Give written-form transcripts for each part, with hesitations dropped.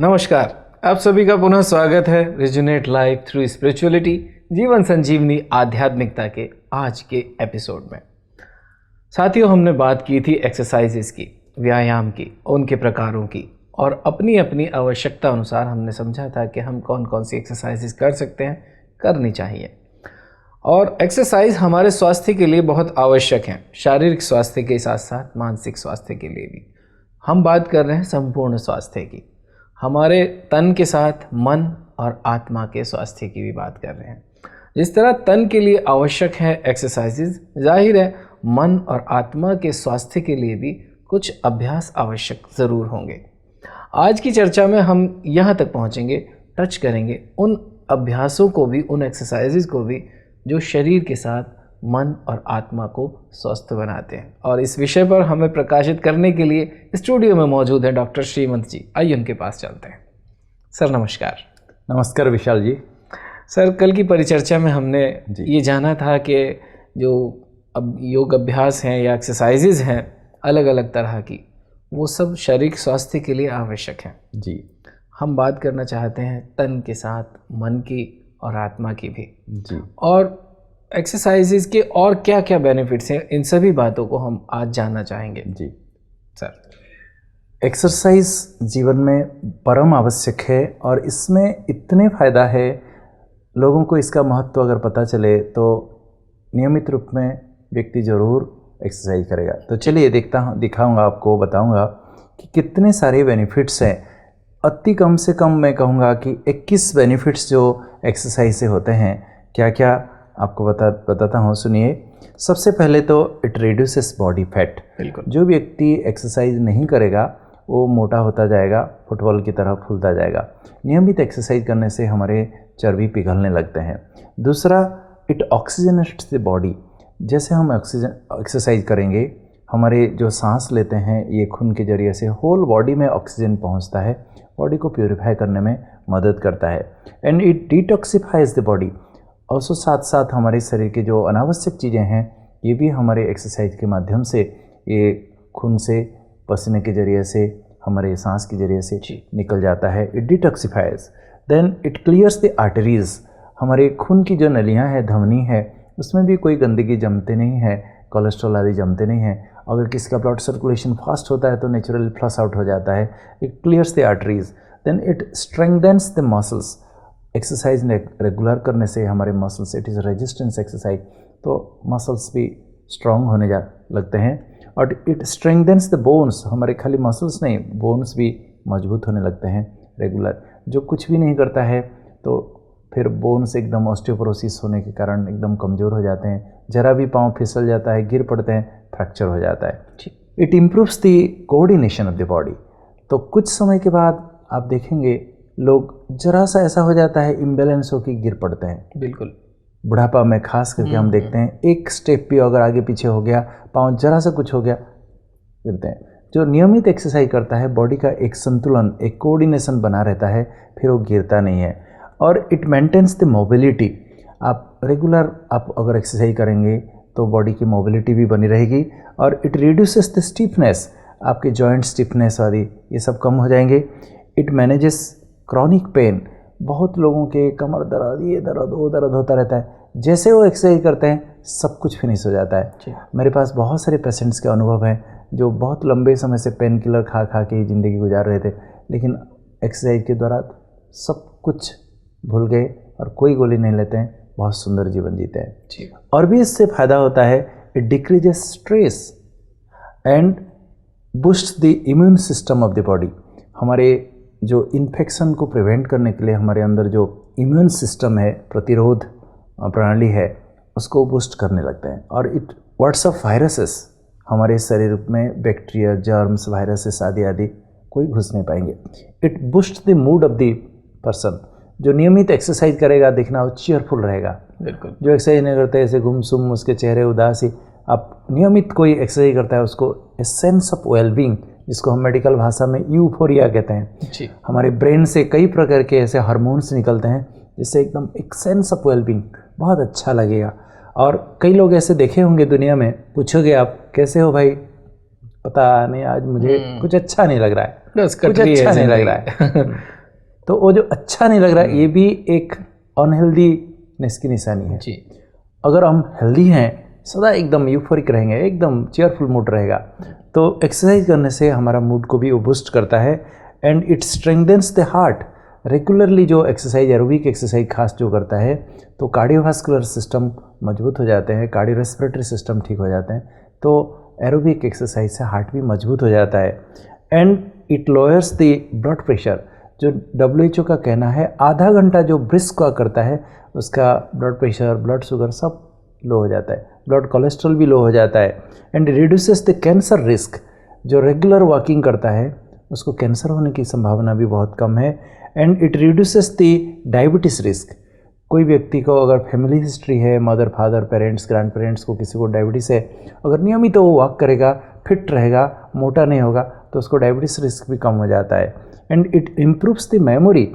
नमस्कार, आप सभी का पुनः स्वागत है रिजुनेट लाइफ थ्रू स्पिरिचुअलिटी जीवन संजीवनी आध्यात्मिकता के आज के एपिसोड में। साथियों, हमने बात की थी एक्सरसाइजेस की, व्यायाम की, उनके प्रकारों की, और अपनी अपनी आवश्यकता अनुसार हमने समझा था कि हम कौन कौन सी एक्सरसाइजेस कर सकते हैं, करनी चाहिए। और एक्सरसाइज हमारे स्वास्थ्य के लिए बहुत आवश्यक है, शारीरिक स्वास्थ्य के साथ साथ मानसिक स्वास्थ्य के लिए भी। हम बात कर रहे हैं संपूर्ण स्वास्थ्य की, हमारे तन के साथ मन और आत्मा के स्वास्थ्य की भी बात कर रहे हैं। जिस तरह तन के लिए आवश्यक है एक्सरसाइजेज, जाहिर है मन और आत्मा के स्वास्थ्य के लिए भी कुछ अभ्यास आवश्यक ज़रूर होंगे। आज की चर्चा में हम यहाँ तक पहुँचेंगे, टच करेंगे उन अभ्यासों को भी, उन एक्सरसाइजेज को भी जो शरीर के साथ मन और आत्मा को स्वस्थ बनाते हैं। और इस विषय पर हमें प्रकाशित करने के लिए स्टूडियो में मौजूद हैं डॉक्टर श्रीमंत जी। आइए उनके पास चलते हैं। सर नमस्कार। नमस्कार विशाल जी। सर, कल की परिचर्चा में हमने ये जाना था कि जो अब योग अभ्यास हैं या एक्सरसाइजेज हैं अलग अलग तरह की, वो सब शारीरिक स्वास्थ्य के लिए आवश्यक हैं जी। हम बात करना चाहते हैं तन के साथ मन की और आत्मा की भी जी। और एक्सरसाइजेज के और क्या क्या बेनिफिट्स हैं, इन सभी बातों को हम आज जानना चाहेंगे। जी सर, एक्सरसाइज जीवन में परम आवश्यक है और इसमें इतने फ़ायदा है, लोगों को इसका महत्व अगर पता चले तो नियमित रूप में व्यक्ति ज़रूर एक्सरसाइज करेगा। तो चलिए दिखाऊंगा आपको, बताऊंगा कि कितने सारे बेनिफिट्स हैं। अति कम से कम मैं कहूँगा कि 21 बेनिफिट्स जो एक्सरसाइज से होते हैं। क्या क्या आपको बताता हूँ, सुनिए। सबसे पहले तो इट रिड्यूसेस बॉडी फैट। बिल्कुल। जो व्यक्ति एक्सरसाइज नहीं करेगा वो मोटा होता जाएगा, फुटबॉल की तरह फूलता जाएगा। नियमित एक्सरसाइज करने से हमारे चर्बी पिघलने लगते हैं। दूसरा, इट ऑक्सीजनेट्स द बॉडी। जैसे हम एक्सरसाइज करेंगे, हमारे जो सांस लेते हैं ये खून के जरिए से होल बॉडी में ऑक्सीजन पहुंचता है, बॉडी को प्योरीफाई करने में मदद करता है। And it detoxifies the body. और साथ साथ हमारे शरीर के जो अनावश्यक चीज़ें हैं ये भी हमारे एक्सरसाइज के माध्यम से, ये खून से, पसीने के जरिए से, हमारे सांस के जरिए से निकल जाता है। It detoxifies. Then it clears the arteries. हमारे खून की जो नलियां हैं, धमनी है, उसमें भी कोई गंदगी जमते नहीं है, कोलेस्ट्रॉल आदि जमते नहीं है। अगर किसी का ब्लड सर्कुलेशन फास्ट होता है तो नेचुरली फ्लश आउट हो जाता है। It clears the arteries. Then it strengthens the muscles. Exercise regular करने से हमारे muscles, it is resistance exercise, तो मसल्स भी स्ट्रांग होने लगते हैं। और इट स्ट्रेंथेन्स द बोन्स। हमारे खाली मसल्स नहीं, बोन्स भी मजबूत होने लगते हैं रेगुलर। जो कुछ भी नहीं करता है तो फिर बोन्स एकदम ऑस्टियोपोरोसिस होने के कारण एकदम कमज़ोर हो जाते हैं। जरा भी पाँव फिसल जाता है, गिर पड़ते हैं, फ्रैक्चर हो जाता है। It improves the coordination of the body. तो कुछ समय के बाद आप देखेंगे लोग जरा सा ऐसा हो जाता है, इम्बैलेंस होकर गिर पड़ते हैं। बिल्कुल। बुढ़ापा में खास करके हम देखते हैं, एक स्टेप भी अगर आगे पीछे हो गया, पाँव जरा सा कुछ हो गया, गिरते हैं। जो नियमित एक्सरसाइज करता है, बॉडी का एक संतुलन, एक कोऑर्डिनेशन बना रहता है, फिर वो गिरता नहीं है। और इट मेंटेन्स द मोबिलिटी। आप रेगुलर अगर एक्सरसाइज करेंगे तो बॉडी की मोबिलिटी भी बनी रहेगी। और इट रिड्यूसेस द स्टिफनेस। आपके जॉइंट स्टिफनेस आदि ये सब कम हो जाएंगे। It manages chronic pain. बहुत लोगों के कमर दर्द, ये दर्द, वो दर्द होता रहता है। जैसे वो एक्सरसाइज करते हैं सब कुछ फिनिश हो जाता है। मेरे पास बहुत सारे पेशेंट्स के अनुभव हैं जो बहुत लंबे समय से पेन किलर खा खा के ज़िंदगी गुजार रहे थे, लेकिन एक्सरसाइज के द्वारा सब कुछ भूल गए और कोई गोली नहीं लेते हैं, बहुत सुंदर जीवन जीते हैं। और भी इससे फ़ायदा होता है, it decreases stress and boost the immune system of the body. हमारे जो इन्फेक्शन को प्रिवेंट करने के लिए हमारे अंदर जो इम्यून सिस्टम है, प्रतिरोध प्रणाली है, उसको बूस्ट करने लगते हैं। और इट वार्ड्स ऑफ वायरसेस। हमारे शरीर में बैक्टीरिया, जर्म्स, वायरसेस आदि आदि कोई घुस नहीं पाएंगे। It boost the mood off the person. जो नियमित एक्सरसाइज करेगा, देखना वो चीयरफुल रहेगा। बिल्कुल। जो एक्सरसाइज नहीं करते, ऐसे गुमसुम, उसके चेहरे उदासी। आप नियमित कोई एक्सरसाइज करता है, उसको ए सेंस ऑफ वेलबींग, जिसको हम मेडिकल भाषा में यूफोरिया कहते हैं जी। हमारे ब्रेन से कई प्रकार के ऐसे हार्मोन्स निकलते हैं जिससे एकदम एक सेंस ऑफ वेलबींग, बहुत अच्छा लगेगा। और कई लोग ऐसे देखे होंगे दुनिया में, पूछोगे आप कैसे हो भाई, पता नहीं आज मुझे कुछ अच्छा नहीं लग रहा है, बस कुछ कटरी है अच्छा नहीं लग रहा है। तो वो जो अच्छा नहीं लग रहा है ये भी एक अनहेल्दीनेस की निशानी है। जी। अगर हम हेल्दी हैं, सदा एकदम यूफोरिक रहेंगे, एकदम चेयरफुल मूड रहेगा, तो एक्सरसाइज करने से हमारा मूड को भी वो बूस्ट करता है and it strengthens the heart. Regularly जो एक्सरसाइज, एरोबिक एक्सरसाइज खास जो करता है, तो कार्डियोवास्कुलर सिस्टम मजबूत हो जाते हैं, कार्डियो रेस्पिरेटरी सिस्टम ठीक हो जाते हैं। तो एरोबिक एक्सरसाइज से हार्ट भी मजबूत हो जाता है and it lowers the blood pressure. जो WHO का कहना है आधा घंटा जो ब्रिस्क का करता है उसका ब्लड प्रेशर, ब्लड शुगर सब लो हो जाता है, ब्लड कोलेस्ट्रॉल भी लो हो जाता है and reduces the cancer risk. जो रेगुलर वॉकिंग करता है उसको कैंसर होने की संभावना भी बहुत कम है and it reduces the diabetes risk. कोई व्यक्ति को अगर फैमिली हिस्ट्री है, mother, father, parents, grand parents को किसी को डायबिटीज़ है, अगर नियमित वो वॉक करेगा, फिट रहेगा, मोटा नहीं होगा, तो उसको डायबिटीज़ रिस्क भी कम हो जाता है and it improves the memory.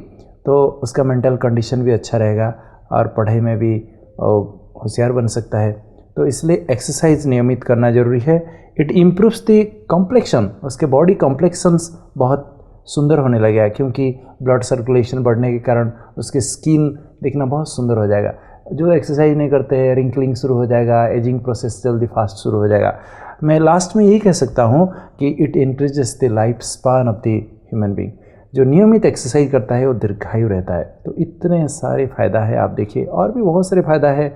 तो उसका मेंटल कंडीशन भी अच्छा रहेगा और पढ़ाई में भी होशियार बन सकता है। तो इसलिए एक्सरसाइज नियमित करना ज़रूरी है। इट इम्प्रूव्स द कॉम्प्लेक्शन, उसके बॉडी कॉम्प्लेक्शंस बहुत सुंदर होने लगेगा क्योंकि ब्लड सर्कुलेशन बढ़ने के कारण उसकी स्किन दिखना बहुत सुंदर हो जाएगा। जो एक्सरसाइज नहीं करते हैं रिंकलिंग शुरू हो जाएगा, एजिंग प्रोसेस जल्दी फास्ट शुरू हो जाएगा। मैं लास्ट में यही कह सकता हूँ कि it increases the life span of the human being. जो नियमित एक्सरसाइज करता है वो दीर्घायु रहता है। तो इतने सारे फ़ायदा है, आप देखिए और भी बहुत सारे फ़ायदा है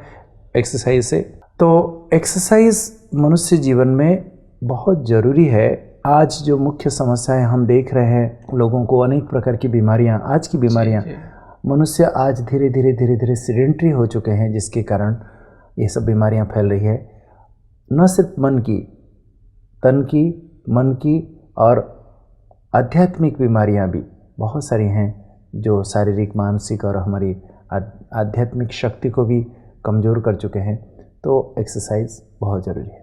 एक्सरसाइज से। तो एक्सरसाइज मनुष्य जीवन में बहुत ज़रूरी है। आज जो मुख्य समस्याएं हम देख रहे हैं, लोगों को अनेक प्रकार की बीमारियां, आज की बीमारियां, मनुष्य आज धीरे धीरे सीडेंटरी हो चुके हैं, जिसके कारण ये सब बीमारियां फैल रही है। न सिर्फ मन की, तन की, मन की और आध्यात्मिक बीमारियां भी बहुत सारी हैं जो शारीरिक, मानसिक और हमारी आध्यात्मिक शक्ति को भी कमज़ोर कर चुके हैं। तो एक्सरसाइज बहुत ज़रूरी है।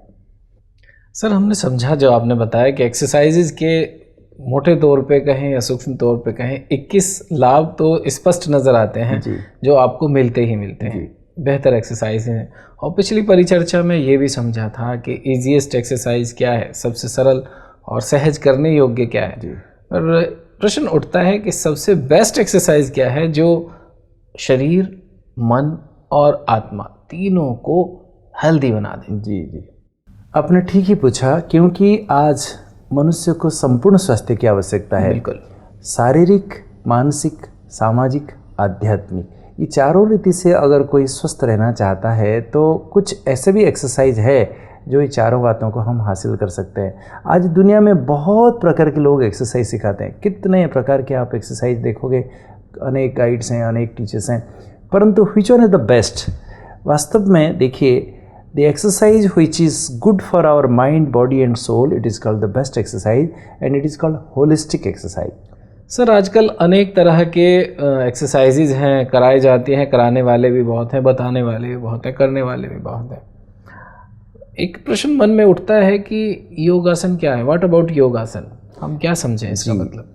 सर, हमने समझा, जो आपने बताया कि एक्सरसाइजेज के मोटे तौर पे कहें या सूक्ष्म तौर पे कहें 21 लाभ तो स्पष्ट नज़र आते हैं जो आपको मिलते ही मिलते हैं। बेहतर एक्सरसाइज हैं। और पिछली परिचर्चा में ये भी समझा था कि ईजीएस्ट एक्सरसाइज क्या है, सबसे सरल और सहज करने योग्य क्या है। और प्रश्न उठता है कि सबसे बेस्ट एक्सरसाइज क्या है जो शरीर, मन और आत्मा तीनों को हेल्दी बना दे। जी, आपने ठीक ही पूछा, क्योंकि आज मनुष्य को संपूर्ण स्वास्थ्य की आवश्यकता है। बिल्कुल। शारीरिक, मानसिक, सामाजिक, आध्यात्मिक, ये चारों रीति से अगर कोई स्वस्थ रहना चाहता है तो कुछ ऐसे भी एक्सरसाइज है जो ये चारों बातों को हम हासिल कर सकते हैं। आज दुनिया में बहुत प्रकार के लोग एक्सरसाइज सिखाते हैं, कितने प्रकार के आप एक्सरसाइज देखोगे, अनेक गाइड्स हैं, अनेक टीचर्स हैं, परंतु which one is the best? वास्तव में देखिए, the exercise which is good for our mind, body and soul, it is called the best exercise and it is called holistic exercise. Sir, आजकल अनेक तरह के एक्सरसाइजेज हैं, कराई जाती हैं, कराने वाले भी बहुत हैं, बताने वाले भी बहुत हैं, करने वाले भी बहुत हैं। एक प्रश्न मन में उठता है कि योगासन क्या है? व्हाट अबाउट योगासन? हम क्या समझें इसका मतलब?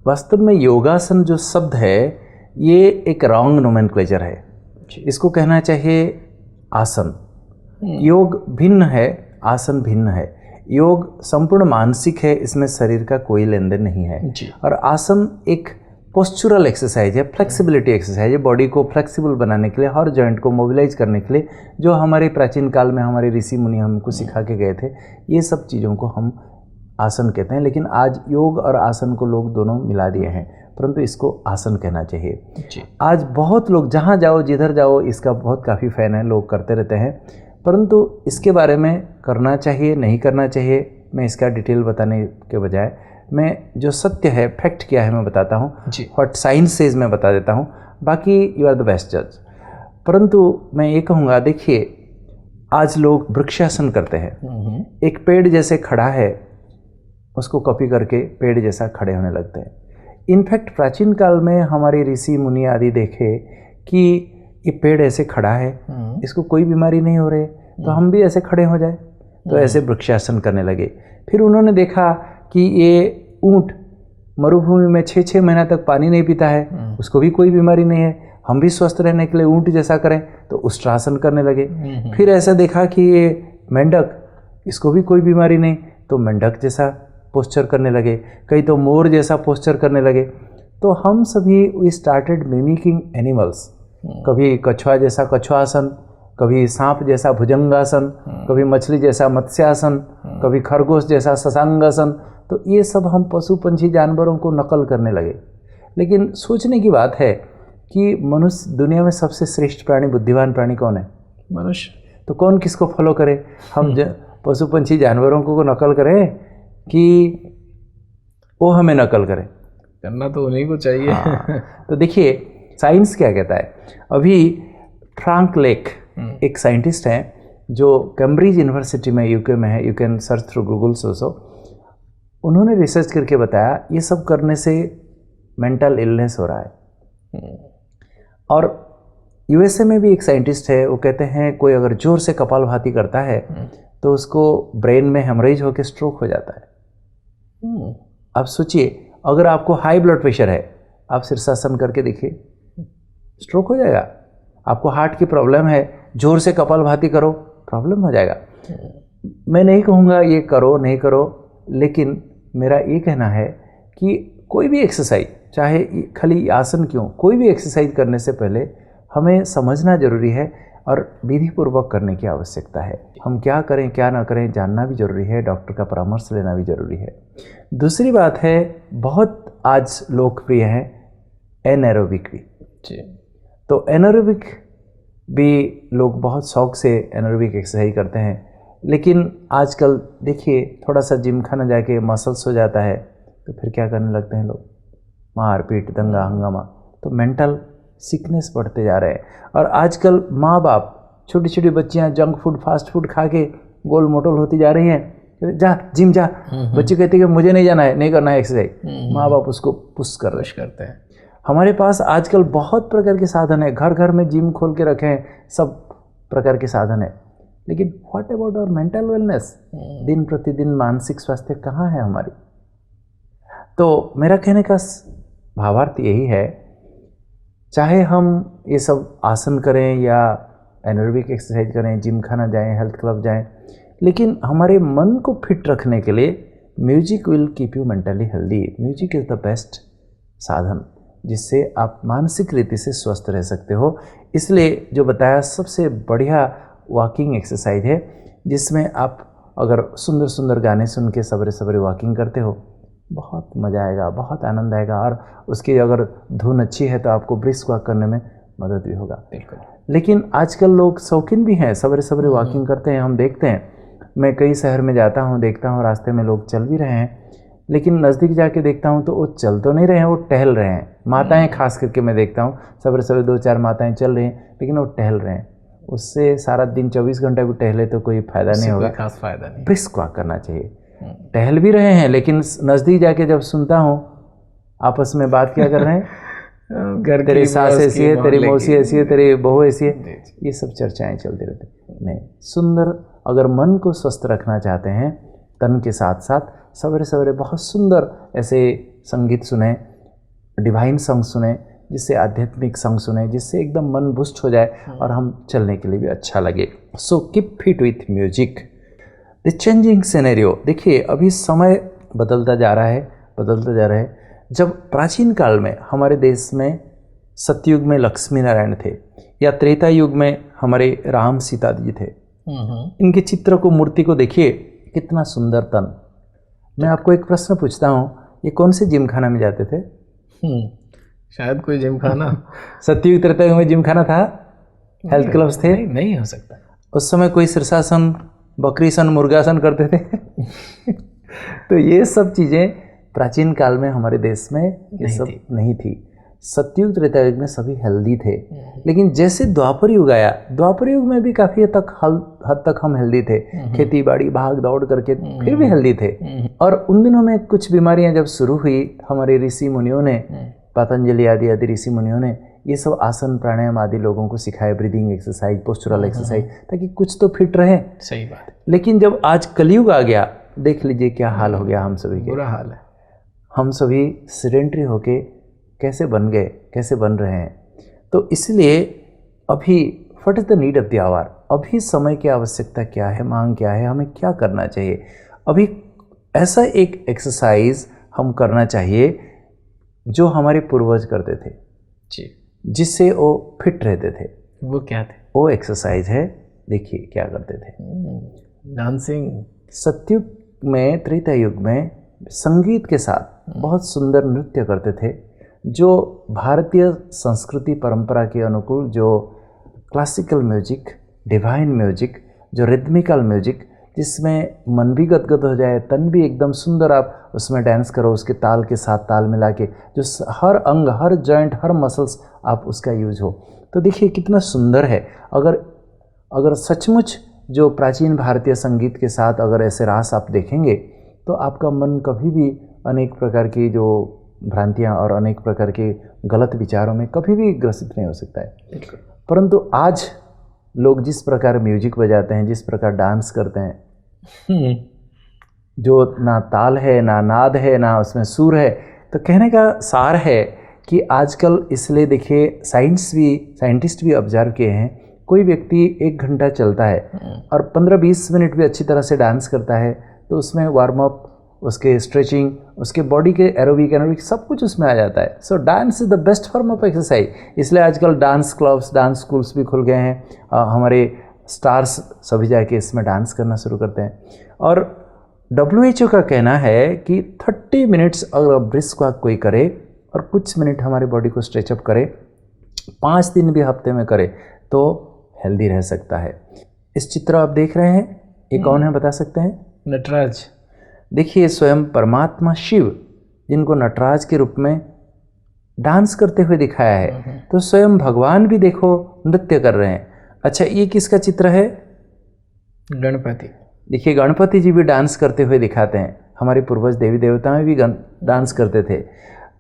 वास्तव में योगासन जो शब्द है ये एक रॉन्ग नोमेनक्लेचर है। इसको कहना चाहिए आसन। योग भिन्न है, आसन भिन्न है। योग संपूर्ण मानसिक है, इसमें शरीर का कोई लेन देन नहीं है। और आसन एक पोस्चुरल एक्सरसाइज है, फ्लेक्सिबिलिटी एक्सरसाइज है, बॉडी को फ्लेक्सिबल बनाने के लिए, हर जॉइंट को मोबिलाइज करने के लिए, जो हमारे प्राचीन काल में हमारे ऋषि मुनि हमको सिखा के गए थे। ये सब चीज़ों को हम आसन कहते हैं, लेकिन आज योग और आसन को लोग दोनों मिला दिए हैं, परंतु इसको आसन कहना चाहिए। आज बहुत लोग जहाँ जाओ, जिधर जाओ, इसका बहुत काफ़ी फ़ैन है, लोग करते रहते हैं, परंतु इसके बारे में करना चाहिए, नहीं करना चाहिए, मैं इसका डिटेल बताने के बजाय मैं जो सत्य है, फैक्ट क्या है, मैं बताता हूँ। व्हाट साइंस सेज मैं बता देता हूँ, बाकी यू आर द बेस्ट जज। परंतु मैं ये कहूँगा, देखिए आज लोग वृक्षासन करते हैं। एक पेड़ जैसे खड़ा है उसको कॉपी करके पेड़ जैसा खड़े होने लगते हैं। इनफैक्ट प्राचीन काल में हमारे ऋषि मुनि आदि देखे कि ये पेड़ ऐसे खड़ा है, इसको कोई बीमारी नहीं हो रही, तो हम भी ऐसे खड़े हो जाए, तो ऐसे वृक्षासन करने लगे। फिर उन्होंने देखा कि ये ऊँट मरुभूमि में 6-6 महीना तक पानी नहीं पीता है, उसको भी कोई बीमारी नहीं है, हम भी स्वस्थ रहने के लिए ऊँट जैसा करें, तो उष्ट्रासन करने लगे। फिर ऐसा देखा कि ये मेंढक, इसको भी कोई बीमारी नहीं, तो मेंढक जैसा पोस्चर करने लगे, कई तो मोर जैसा पोस्चर करने लगे। तो हम सभी वी स्टार्टेड मिमिकिंग एनिमल्स, कभी कछुआ जैसा कछुआसन, कभी सांप जैसा भुजंगासन, कभी मछली जैसा मत्स्यासन, कभी खरगोश जैसा शशांगासन। तो ये सब हम पशु पंछी जानवरों को नकल करने लगे। लेकिन सोचने की बात है कि मनुष्य दुनिया में सबसे श्रेष्ठ प्राणी, बुद्धिमान प्राणी कौन है? मनुष्य। तो कौन किसको फॉलो करे? हम पशु पंछी जानवरों को नकल करें कि वो हमें नकल करें? करना तो उन्हीं को चाहिए। हाँ। तो देखिए साइंस क्या कहता है। अभी फ्रैंक लेक एक साइंटिस्ट हैं जो कैम्ब्रिज यूनिवर्सिटी में यूके में है, you can search through Google also. उन्होंने रिसर्च करके बताया ये सब करने से मेंटल इलनेस हो रहा है। और यूएसए में भी एक साइंटिस्ट है, वो कहते हैं कोई अगर जोर से कपालभाति करता है तो उसको ब्रेन में हेमरेज होकर स्ट्रोक हो जाता है। आप सोचिए, अगर आपको हाई ब्लड प्रेशर है, आप शीर्षासन करके देखिए, स्ट्रोक हो जाएगा। आपको हार्ट की प्रॉब्लम है, जोर से कपालभाति करो, प्रॉब्लम हो जाएगा। मैं नहीं कहूँगा ये करो नहीं करो, लेकिन मेरा ये कहना है कि कोई भी एक्सरसाइज, चाहे खाली आसन क्यों, कोई भी एक्सरसाइज करने से पहले हमें समझना जरूरी है और विधि पूर्वक करने की आवश्यकता है। हम क्या करें क्या ना करें जानना भी जरूरी है, डॉक्टर का परामर्श लेना भी जरूरी है। दूसरी बात है, बहुत आज लोकप्रिय है एनारोबिक भी। तो एनारोबिक भी लोग बहुत शौक से एनारोबिक एक्सरसाइज करते हैं, लेकिन आजकल देखिए थोड़ा सा जिम खाना जाके मसल्स हो जाता है तो फिर क्या करने लगते हैं लोग, मारपीट, दंगा हंगामा। तो मेंटल सिकनेस बढ़ते जा रहे हैं। और आजकल माँ बाप, छोटी छोटी बच्चियाँ जंक फूड फास्ट फूड खा के गोल मोटल होती जा रही हैं, जा जिम जा। बच्ची कहती है कि मुझे नहीं जाना है, नहीं करना है एक्सरसाइज, माँ बाप उसको पुश करते हैं। हमारे पास आजकल बहुत प्रकार के साधन है, घर घर में जिम खोल के रखे हैं, सब प्रकार के साधन है, लेकिन what about our mental wellness? दिन प्रतिदिन मानसिक स्वास्थ्य कहाँ है हमारी? तो मेरा कहने का भावार्थ यही है, चाहे हम ये सब आसन करें या एनारोबिक एक्सरसाइज करें, जिम खाना जाएं, हेल्थ क्लब जाएं, लेकिन हमारे मन को फिट रखने के लिए music will keep you mentally healthy. Music is the best साधन जिससे आप मानसिक रीति से स्वस्थ रह सकते हो। इसलिए जो बताया सबसे बढ़िया वॉकिंग एक्सरसाइज है, जिसमें आप अगर सुंदर सुंदर गाने सुन के सवेरे सवेरे वॉकिंग करते हो, बहुत मज़ा आएगा, बहुत आनंद आएगा। और उसकी अगर धुन अच्छी है तो आपको ब्रिस्क वॉक करने में मदद भी होगा। बिल्कुल। लेकिन आजकल लोग शौकीन भी हैं, सवेरे सवेरे वॉकिंग करते हैं। हम देखते हैं, मैं कई शहर में जाता हूँ, देखता हूँ रास्ते में लोग चल भी रहे हैं, लेकिन नज़दीक जाके देखता हूँ तो वो चल तो नहीं रहे हैं, वो टहल रहे हैं। माताएं खास करके मैं देखता हूँ, सवेरे सवेरे 2-4 माताएं चल रही हैं, लेकिन वो टहल रहे हैं। उससे सारा दिन 24 घंटे भी टहले तो कोई फ़ायदा नहीं होगा, खास फायदा नहीं। ब्रिस्क वॉक करना चाहिए। टहल भी रहे हैं, लेकिन नज़दीक जाके जब सुनता हूँ आपस में बात क्या कर रहे हैं, घर तेरी सास ऐसी है, तेरी मौसी ऐसी है, तेरी बहू ऐसी है, ये सब चर्चाएं चलती रहती। नहीं, सुंदर, अगर मन को स्वस्थ रखना चाहते हैं तन के साथ साथ, सवेरे सवेरे बहुत सुंदर ऐसे संगीत सुने, डिवाइन सॉन्ग सुने, जिससे आध्यात्मिक सॉन्ग सुने, जिससे एकदम मन बुस्ट हो जाए और हम चलने के लिए भी अच्छा लगे। So keep fit with music. The changing scenario, देखिए अभी समय बदलता जा रहा है। जब प्राचीन काल में हमारे देश में सतयुग में लक्ष्मी नारायण थे, या त्रेता युग में हमारे राम सीता जी थे, इनके चित्र को, मूर्ति को देखिए, कितना सुंदर तन। मैं आपको एक प्रश्न पूछता हूँ, ये कौन से जिम खाना में जाते थे? शायद कोई जिम खाना। सतयुग त्रेता युग में जिम खाना था, हेल्थ क्लब्स थे? नहीं हो सकता। उस समय कोई शीर्षासन, बकरीसन, मुर्गासन करते थे? तो ये सब चीज़ें प्राचीन काल में हमारे देश में ये सब नहीं थी। सतयुग त्रेता युग में सभी हेल्दी थे, लेकिन जैसे द्वापर युग आया, द्वापर युग में भी काफ़ी हद तक हम हेल्दी थे, खेती बाड़ी भाग दौड़ करके फिर भी हेल्दी थे। और उन दिनों में कुछ बीमारियां जब शुरू हुई, हमारे ऋषि मुनियों ने, पतंजलि आदि ऋषि मुनियों ने ये सब आसन प्राणायाम आदि लोगों को सिखाए, ब्रीदिंग एक्सरसाइज, पोस्चरल एक्सरसाइज, ताकि कुछ तो फिट रहे। सही बात। लेकिन लेकिन जब आज कलयुग आ गया, देख लीजिए क्या हाल हो गया हम सभी के। बुरा हाल है। हम सभी सेडेंटरी होके कैसे बन गए, कैसे बन रहे हैं। तो इसलिए अभी what is the need of the hour, अभी समय की आवश्यकता क्या है, मांग क्या है, हमें क्या करना चाहिए। अभी ऐसा एक एक्सरसाइज हम करना चाहिए जो हमारे पूर्वज करते थे जी। जिससे वो फिट रहते थे। वो क्या थे? वो एक्सरसाइज है, देखिए क्या करते थे। डांसिंग। सतयुग में, त्रेता युग में संगीत के साथ बहुत सुंदर नृत्य करते थे, जो भारतीय संस्कृति परंपरा के अनुकूल, जो क्लासिकल म्यूजिक, डिवाइन म्यूजिक, जो रिदमिकल म्यूजिक, जिसमें मन भी गदगद हो जाए, तन भी एकदम सुंदर, आप उसमें डांस करो उसके ताल के साथ ताल मिला के, जो हर अंग, हर जॉइंट, हर मसल्स आप उसका यूज हो। तो देखिए कितना सुंदर है। अगर सचमुच जो प्राचीन भारतीय संगीत के साथ अगर ऐसे रास आप देखेंगे तो आपका मन कभी भी अनेक प्रकार की जो भ्रांतियाँ और अनेक प्रकार के गलत विचारों में कभी भी ग्रसित नहीं हो सकता है। परंतु आज लोग जिस प्रकार म्यूजिक बजाते हैं, जिस प्रकार डांस करते हैं, जो ना ताल है, ना नाद है, ना उसमें सुर है, तो कहने का सार है कि आजकल, इसलिए देखिए साइंटिस्ट भी ऑब्जर्व किए हैं, कोई व्यक्ति 1 घंटा चलता है और 15-20 मिनट भी अच्छी तरह से डांस करता है तो उसमें वार्म अप, उसके स्ट्रेचिंग, उसके बॉडी के एरोबिक सब कुछ उसमें आ जाता है। सो dance is the best form of exercise. इसलिए आजकल डांस क्लब्स, डांस स्कूल्स भी खुल गए हैं। हमारे स्टार्स सभी जाके इसमें डांस करना शुरू करते हैं। और WHO का कहना है कि 30 मिनट्स अगर ब्रिस्क वॉक कोई करे और कुछ मिनट हमारी बॉडी को स्ट्रेचअप करे, 5 दिन भी हफ्ते में करे, तो हेल्दी रह सकता है। इस चित्र आप देख रहे हैं, ये कौन है बता सकते हैं? नटराज। देखिए स्वयं परमात्मा शिव, जिनको नटराज के रूप में डांस करते हुए दिखाया है, तो स्वयं भगवान भी देखो नृत्य कर रहे हैं। अच्छा, ये किसका चित्र है? गणपति। देखिए गणपति जी भी डांस करते हुए दिखाते हैं। हमारे पूर्वज देवी देवता में भी डांस करते थे।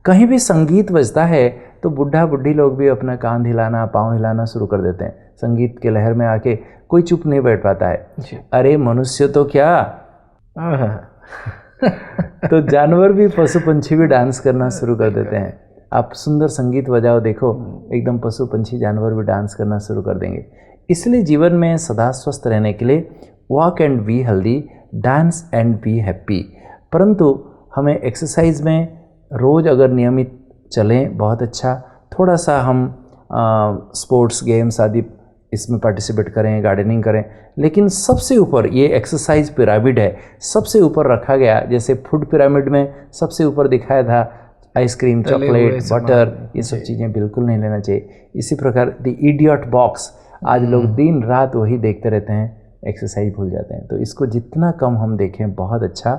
कहीं भी संगीत बजता है तो बुढ़ा बुढ़ी लोग भी अपना कान हिलाना, पाँव हिलाना शुरू कर देते हैं। संगीत के लहर में आके कोई चुप नहीं बैठ पाता है। अरे मनुष्य तो क्या, तो जानवर भी, पशु पंछी भी डांस करना शुरू कर देते हैं। आप सुंदर संगीत बजाओ, देखो एकदम पशु पंछी जानवर भी डांस करना शुरू कर देंगे। इसलिए जीवन में सदा स्वस्थ रहने के लिए walk and be healthy, dance and be happy. परंतु हमें एक्सरसाइज में रोज़ अगर नियमित चलें बहुत अच्छा, थोड़ा सा हम स्पोर्ट्स गेम्स आदि इसमें पार्टिसिपेट करें, गार्डनिंग करें, लेकिन सबसे ऊपर ये एक्सरसाइज पिरामिड है, सबसे ऊपर रखा गया। जैसे फूड पिरामिड में सबसे ऊपर दिखाया था आइसक्रीम, चॉकलेट, बटर, ये सब चीज़ें बिल्कुल नहीं लेना चाहिए। इसी प्रकार द इडियट बॉक्स, आज लोग दिन रात वही देखते रहते हैं, एक्सरसाइज भूल जाते हैं। तो इसको जितना कम हम देखें बहुत अच्छा।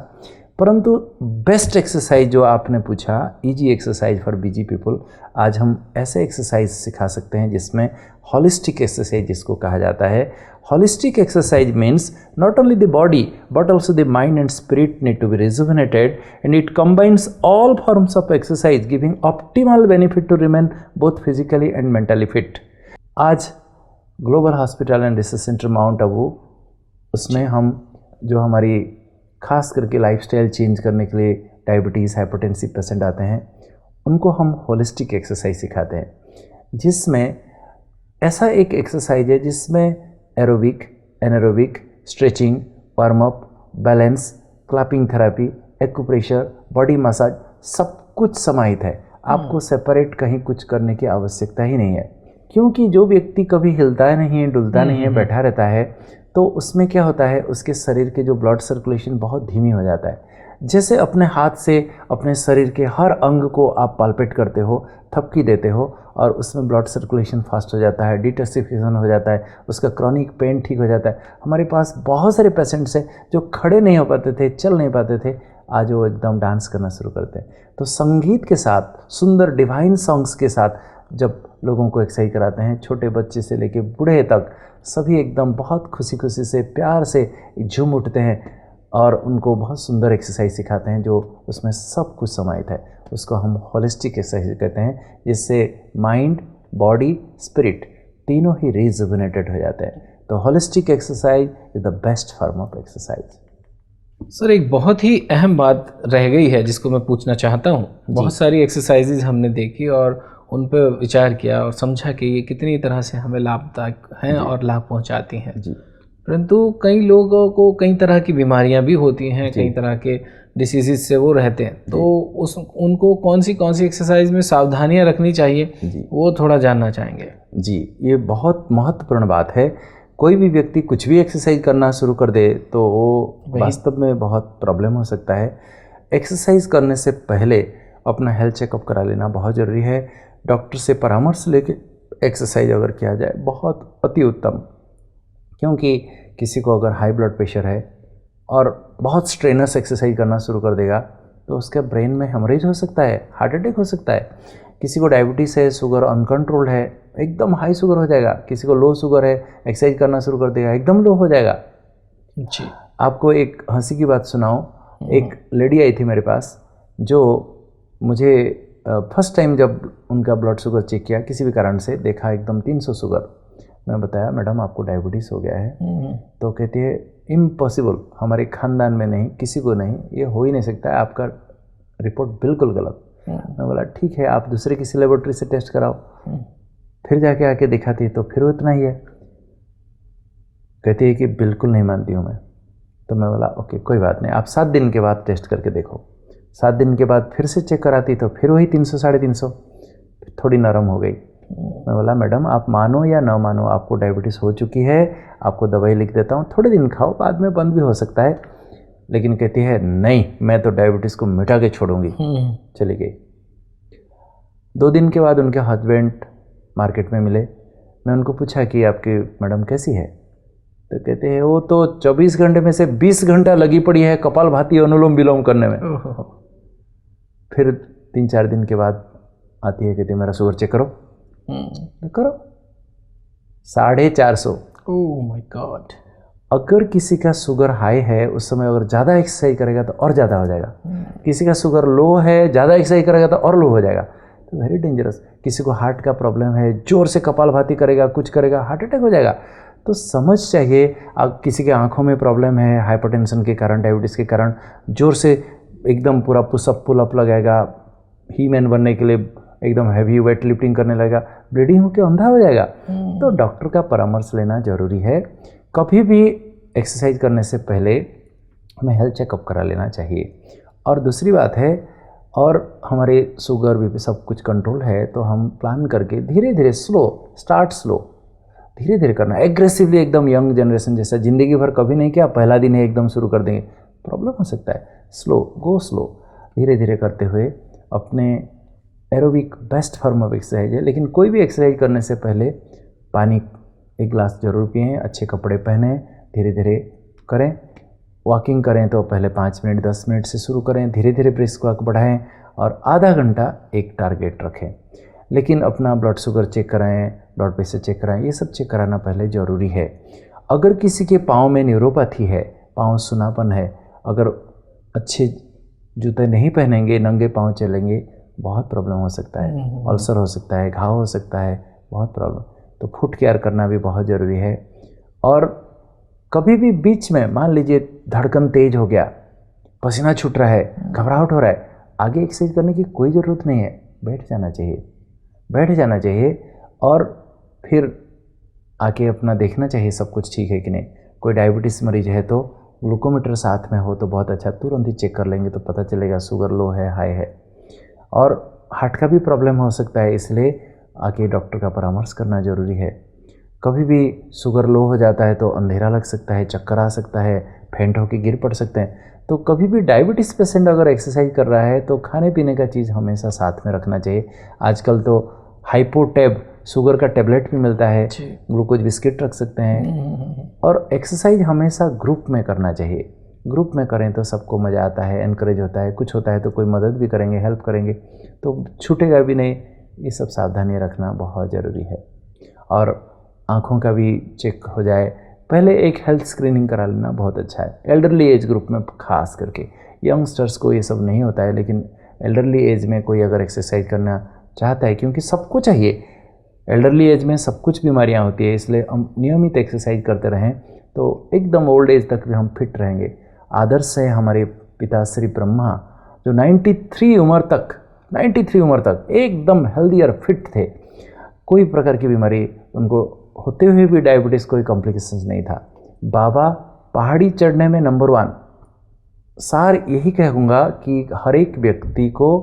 परंतु बेस्ट एक्सरसाइज जो आपने पूछा, easy exercise for busy people, आज हम ऐसे एक्सरसाइज सिखा सकते हैं जिसमें होलिस्टिक एक्सरसाइज जिसको कहा जाता है। Holistic exercise means not only the body but also the mind and spirit need to be rejuvenated, and it combines all forms of exercise giving optimal benefit to remain both physically and mentally fit. आज global hospital and research centre mount Abu, उसमें हम जो हमारी खास करके lifestyle change करने के लिए डायबिटीज़, हाइपरटेंसिव पेशेंट आते हैं, उनको हम होलिस्टिक एक्सरसाइज सिखाते हैं, जिसमें ऐसा एक एक्सरसाइज है जिसमें aerobic, anaerobic, stretching, warm up, balance, clapping therapy, acupressure, body massage सब कुछ समाहित है। आपको सेपरेट कहीं कुछ करने की आवश्यकता ही नहीं है, क्योंकि जो व्यक्ति कभी हिलता नहीं है, डुलता नहीं है, बैठा रहता है, तो उसमें क्या होता है, उसके शरीर के जो ब्लड सर्कुलेशन बहुत धीमी हो जाता है। जैसे अपने हाथ से अपने शरीर के हर अंग को आप पाल्पेट करते हो, थपकी देते हो, और उसमें ब्लड सर्कुलेशन फास्ट हो जाता है, डिटॉक्सिफिकेशन हो जाता है, उसका क्रॉनिक पेन ठीक हो जाता है। हमारे पास बहुत सारे पेशेंट्स हैं जो खड़े नहीं हो पाते थे, चल नहीं पाते थे, आज वो एकदम डांस करना शुरू करते हैं। तो संगीत के साथ, सुंदर डिवाइन सॉन्ग्स के साथ जब लोगों को एक्सरसाइज कराते हैं, छोटे बच्चे से लेके बूढ़े तक सभी एकदम बहुत खुशी खुशी से, प्यार से झूम उठते हैं और उनको बहुत सुंदर एक्सरसाइज सिखाते हैं जो उसमें सब कुछ समाहित है। उसको हम होलिस्टिक एक्सरसाइज कहते हैं, जिससे माइंड, बॉडी, स्पिरिट तीनों ही रिजुविनेटेड हो जाते हैं। तो holistic exercise is the best form of exercise. Sir, एक बहुत ही अहम बात रह गई है जिसको मैं पूछना चाहता हूँ। बहुत सारी एक्सरसाइजेज हमने देखी और उन पर विचार किया और समझा कि ये कितनी तरह से हमें लाभदायक हैं और लाभ पहुँचाती हैं। जी। परंतु कई लोगों को कई तरह की बीमारियां भी होती हैं, कई तरह के डिसीजेज से वो रहते हैं, तो उनको कौन सी एक्सरसाइज में सावधानियां रखनी चाहिए, वो थोड़ा जानना चाहेंगे। जी, ये बहुत महत्वपूर्ण बात है। कोई भी व्यक्ति कुछ भी एक्सरसाइज करना शुरू कर दे तो वो वास्तव में बहुत प्रॉब्लम हो सकता है। एक्सरसाइज करने से पहले अपना हेल्थ चेकअप करा लेना बहुत ज़रूरी है। डॉक्टर से परामर्श लेके एक्सरसाइज अगर किया जाए बहुत अति उत्तम, क्योंकि किसी को अगर हाई ब्लड प्रेशर है और बहुत स्ट्रेनस एक्सरसाइज करना शुरू कर देगा तो उसके ब्रेन में हेमरेज हो सकता है, हार्ट अटैक हो सकता है। किसी को डायबिटीज़ है, शुगर अनकंट्रोल्ड है, एकदम हाई शुगर हो जाएगा। किसी को लो शुगर है, एक्सरसाइज करना शुरू कर देगा, एकदम लो हो जाएगा। जी, आपको एक हंसी की बात सुनाऊं। एक लेडी आई थी मेरे पास, जो मुझे फर्स्ट टाइम जब उनका ब्लड शुगर चेक किया, किसी भी कारण से देखा एकदम 300 शुगर। मैं बताया मैडम आपको डायबिटीज़ हो गया है। तो कहती है इम्पॉसिबल, हमारे ख़ानदान में नहीं, किसी को नहीं, ये हो ही नहीं सकता है, आपका रिपोर्ट बिल्कुल गलत। मैं बोला ठीक है, आप दूसरे किसी लेबोरेटरी से टेस्ट कराओ। फिर जाके आके दिखाती तो फिर वो इतना ही है। कहती है कि बिल्कुल नहीं मानती हूँ मैं। तो मैं बोला ओके कोई बात नहीं, आप 7 दिन के बाद टेस्ट करके देखो। 7 दिन के बाद फिर से चेक कराती तो फिर वही 300 350, थोड़ी नरम हो गई। मैं बोला मैडम आप मानो या ना मानो, आपको डायबिटीज़ हो चुकी है, आपको दवाई लिख देता हूँ, थोड़े दिन खाओ, बाद में बंद भी हो सकता है। लेकिन कहती है नहीं, मैं तो डायबिटीज़ को मिटा के छोड़ूंगी। चली गई। 2 दिन के बाद उनके हस्बैंड मार्केट में मिले। मैं उनको पूछा कि आपकी मैडम कैसी है? तो कहते हैं वो तो 24 घंटे में से 20 घंटा लगी पड़ी है कपालभाति अनुलोम विलोम करने में। फिर 3-4 दिन के बाद आती है, कहती है मेरा शुगर चेक करो। करो 450। Oh my God. अगर किसी का शुगर हाई है उस समय अगर ज़्यादा एक्सरसाइज करेगा तो और ज़्यादा हो जाएगा। किसी का शुगर लो है, ज़्यादा एक्सरसाइज करेगा तो और लो हो जाएगा। तो वेरी डेंजरस। किसी को हार्ट का प्रॉब्लम है, जोर से कपालभाति करेगा, कुछ करेगा, हार्ट अटैक हो जाएगा। तो समझ चाहिए। अब किसी के आंखों में प्रॉब्लम है हाइपरटेंशन के कारण, डायबिटीज़ के कारण, जोर से एकदम पूरा पुशअप पुलअप लगाएगा, ही मैन बनने के लिए एकदम हैवी वेट लिफ्टिंग करने लगेगा, ब्लीडिंग होकर अंधा हो जाएगा। तो डॉक्टर का परामर्श लेना ज़रूरी है। कभी भी एक्सरसाइज करने से पहले हमें हेल्थ चेकअप करा लेना चाहिए। और दूसरी बात है, और हमारे शुगर भी सब कुछ कंट्रोल है तो हम प्लान करके धीरे धीरे स्लो धीरे धीरे करना। एग्रेसिवली एकदम यंग जनरेशन जैसा ज़िंदगी भर कभी नहीं किया, पहला दिन है एकदम शुरू कर देंगे, प्रॉब्लम हो सकता है। स्लो धीरे धीरे करते हुए अपने aerobic best form of exercise है। लेकिन कोई भी एक्सरसाइज करने से पहले पानी 1 गिलास जरूर पिएं, अच्छे कपड़े पहनें, धीरे धीरे करें। वॉकिंग करें तो पहले 5 मिनट 10 मिनट से शुरू करें, धीरे धीरे ब्रिस्क वॉक बढ़ाएं और आधा घंटा एक टारगेट रखें। लेकिन अपना ब्लड शुगर चेक कराएं, ब्लड प्रेशर चेक कराएं, ये सब चेक कराना पहले ज़रूरी है। अगर किसी के पाँव में न्यूरोपैथी है, पाँव सुनापन है, अगर अच्छे जूते नहीं पहनेंगे, नंगे पाँव चलेंगे, बहुत प्रॉब्लम हो सकता है। अल्सर हो सकता है, घाव हो सकता है, बहुत प्रॉब्लम। तो फुट केयर करना भी बहुत ज़रूरी है। और कभी भी बीच में मान लीजिए धड़कन तेज हो गया, पसीना छूट रहा है, घबराहट हो रहा है, आगे एक्सरसाइज करने की कोई ज़रूरत नहीं है, बैठ जाना चाहिए और फिर आके अपना देखना चाहिए सब कुछ ठीक है कि नहीं। कोई डायबिटीज़ मरीज है तो ग्लूकोमीटर साथ में हो तो बहुत अच्छा, तुरंत ही चेक कर लेंगे तो पता चलेगा शुगर लो है हाई है। और हार्ट का भी प्रॉब्लम हो सकता है, इसलिए आके डॉक्टर का परामर्श करना ज़रूरी है। कभी भी शुगर लो हो जाता है तो अंधेरा लग सकता है, चक्कर आ सकता है, फेंट होकर गिर पड़ सकते हैं। तो कभी भी डायबिटीज़ पेशेंट अगर एक्सरसाइज कर रहा है तो खाने पीने का चीज़ हमेशा साथ में रखना चाहिए। आजकल तो हाइपोटैब शुगर का टेबलेट भी मिलता है, ग्लूकोज बिस्किट रख सकते हैं। और एक्सरसाइज हमेशा ग्रुप में करना चाहिए। ग्रुप में करें तो सबको मज़ा आता है, एनकरेज होता है, कुछ होता है तो कोई मदद भी करेंगे, हेल्प करेंगे तो छूटेगा भी नहीं। ये सब सावधानी रखना बहुत ज़रूरी है। और आँखों का भी चेक हो जाए, पहले एक हेल्थ स्क्रीनिंग करा लेना बहुत अच्छा है। एल्डरली एज ग्रुप में खास करके, यंगस्टर्स को ये सब नहीं होता है, लेकिन एल्डरली एज में कोई अगर एक्सरसाइज करना चाहता है, क्योंकि सबको चाहिए, एल्डरली एज में सब कुछ बीमारियां होती है, इसलिए हम नियमित एक्सरसाइज करते रहें तो एकदम ओल्ड एज तक भी हम फिट रहेंगे। आदर्श है हमारे पिता श्री ब्रह्मा, जो 93 उम्र तक एकदम हेल्दी और फिट थे, कोई प्रकार की बीमारी उनको होते हुए भी डायबिटीज़ कोई कॉम्प्लिकेशंस नहीं था। बाबा पहाड़ी चढ़ने में नंबर 1। सार यही कहूँगा कि हर एक व्यक्ति को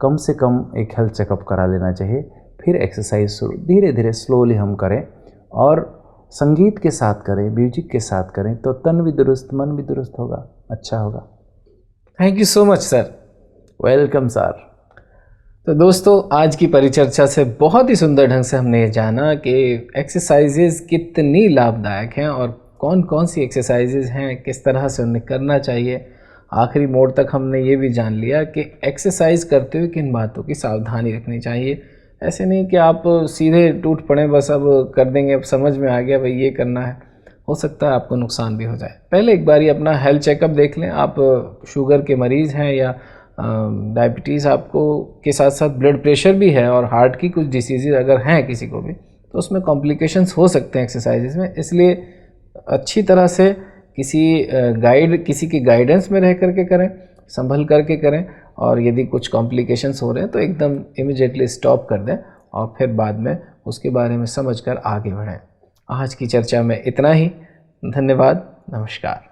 कम से कम एक हेल्थ चेकअप करा लेना चाहिए, फिर एक्सरसाइज शुरू धीरे धीरे स्लोली हम करें और संगीत के साथ करें, म्यूजिक के साथ करें तो तन भी दुरुस्त मन भी दुरुस्त होगा, अच्छा होगा। Thank you so much sir. Welcome sir. तो दोस्तों, आज की परिचर्चा से बहुत ही सुंदर ढंग से हमने ये जाना कि एक्सरसाइजेज कितनी लाभदायक हैं और कौन कौन सी एक्सरसाइजेज हैं, किस तरह से उन्हें करना चाहिए। आखिरी मोड़ तक हमने ये भी जान लिया कि एक्सरसाइज करते हुए किन बातों की सावधानी रखनी चाहिए। ऐसे नहीं कि आप सीधे टूट पड़े, बस अब कर देंगे, अब समझ में आ गया भाई ये करना है, हो सकता है आपको नुकसान भी हो जाए। पहले एक बारी अपना हेल्थ चेकअप देख लें। आप शुगर के मरीज़ हैं या डायबिटीज़ आपको के साथ साथ ब्लड प्रेशर भी है और हार्ट की कुछ डिसीज़ अगर हैं किसी को भी, तो उसमें कॉम्प्लिकेशंस हो सकते हैं एक्सरसाइजेज में। इसलिए अच्छी तरह से किसी की गाइडेंस में रह करके करें, संभल करके करें, और यदि कुछ कॉम्प्लिकेशंस हो रहे हैं तो एकदम इमीडिएटली स्टॉप कर दें और फिर बाद में उसके बारे में समझकर आगे बढ़ें। आज की चर्चा में इतना ही। धन्यवाद। नमस्कार।